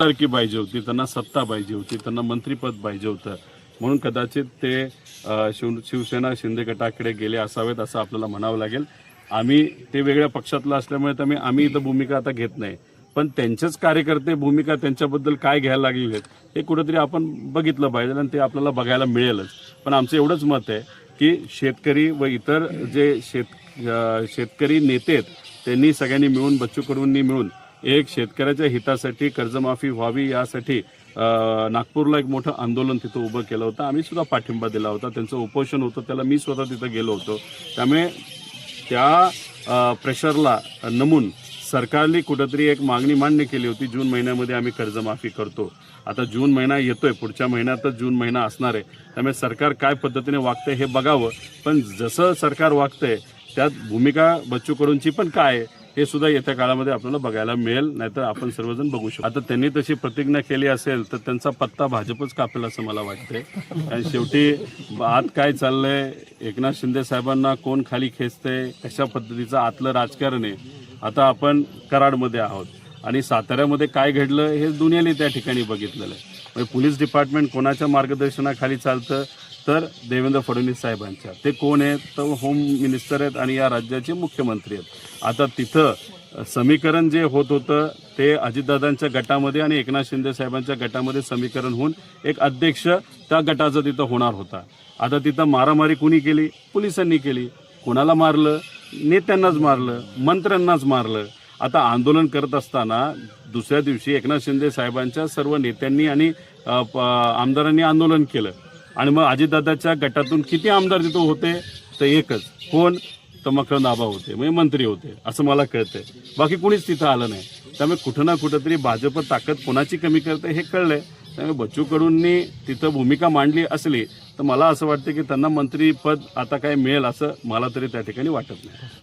आमदारकी पाहिजे होती, त्यांना सत्ता पाहिजे होती, त्यांना मंत्रिपद पाहिजे होतं, म्हणून कदाचित ते शिवसेना शिंदे गटाकडे गेले असावेत असं आपल्याला म्हणावं लागेल. आम्ही ते वेगळ्या पक्षातलं असल्यामुळे तर आम्ही इथं भूमिका आता घेत नाही, पण त्यांचेच कार्यकर्ते भूमिका त्यांच्याबद्दल काय घ्यायला लागली आहेत हे कुठेतरी आपण बघितलं पाहिजे आणि ते आपल्याला बघायला मिळेलच. पण आमचं एवढंच मत आहे की शेतकरी व इतर जे शेतकरी नेते आहेत त्यांनी सगळ्यांनी मिळून, बच्चू कडूंनी मिळून एक शेतकऱ्याच्या हितासाठी कर्जमाफी व्हावी यासाठी नागपूरला एक मोठं आंदोलन तिथं उभं केलं होतं. आम्ही सुद्धा पाठिंबा दिला होता. त्यांचं उपोषण होतं, त्याला मी स्वतः तिथं गेलो होतो. त्यामुळे त्या प्रेशरला नमून सरकारने कुठंतरी एक मागणी मान्य केली होती. जून महिन्यामध्ये आम्ही कर्जमाफी करतो. आता जून महिना येतोय, पुढच्या महिन्यातच जून महिना असणार आहे. त्यामुळे सरकार काय पद्धतीने वागतंय हे बघावं. पण जसं सरकार वागतंय त्यात भूमिका बच्चू कडूंची पण काय आहे हे सुद्धा येत्या काळामध्ये आपल्याला बघायला मिळेल, नाहीतर आपण सर्वजण बघू शकतो. आता त्यांनी तशी प्रतिज्ञा केली असेल तर त्यांचा पत्ता भाजपच कापेल असं मला वाटतंय. आणि शेवटी आत काय चाललंय, एकनाथ शिंदे साहेबांना कोण खाली खेचतंय, कशा पद्धतीचं आतलं राजकारण आहे. आता आपण कराडमध्ये आहोत आणि साताऱ्यामध्ये काय घडलं हे दुनियेने त्या ठिकाणी बघितलेलं आहे. म्हणजे पोलीस डिपार्टमेंट कोणाच्या मार्गदर्शनाखाली चालतं तर देवेंद्र फडणवीस साहेबांच्या. ते कोण आहेत तर होम मिनिस्टर आहेत आणि या राज्याचे मुख्यमंत्री आहेत. आता तिथं समीकरण जे होत होतं ते अजितदादांच्या गटामध्ये आणि एकनाथ शिंदे साहेबांच्या गटामध्ये समीकरण होऊन एक अध्यक्ष त्या गटाचा तिथं होणार होता. आता तिथं मारामारी कुणी केली? पोलिसांनी केली. कुणाला मारलं? नेत्यांनाच मारलं, मंत्र्यांनाच मारलं. आता आंदोलन करत असताना दुसऱ्या दिवशी एकनाथ शिंदे साहेबांच्या सर्व नेत्यांनी आणि आमदारांनी आंदोलन केलं आणि मग अजितदादाच्या गटातून किती आमदार तिथं होते तर एकच. कोण? तर मकरंद आबा होते, म्हणजे मंत्री होते असं मला कळतंय. बाकी कुणीच तिथं आलं नाही. त्यामुळे कुठं ना कुठंतरी भाजप ताकद कोणाची कमी करते हे कळलंय. त्यामुळे बच्चू कडूंनी तिथं भूमिका मांडली असली तर मला असं वाटतं की त्यांना मंत्रीपद आता काय मिळेल असं मला तरी त्या ठिकाणी वाटत नाही.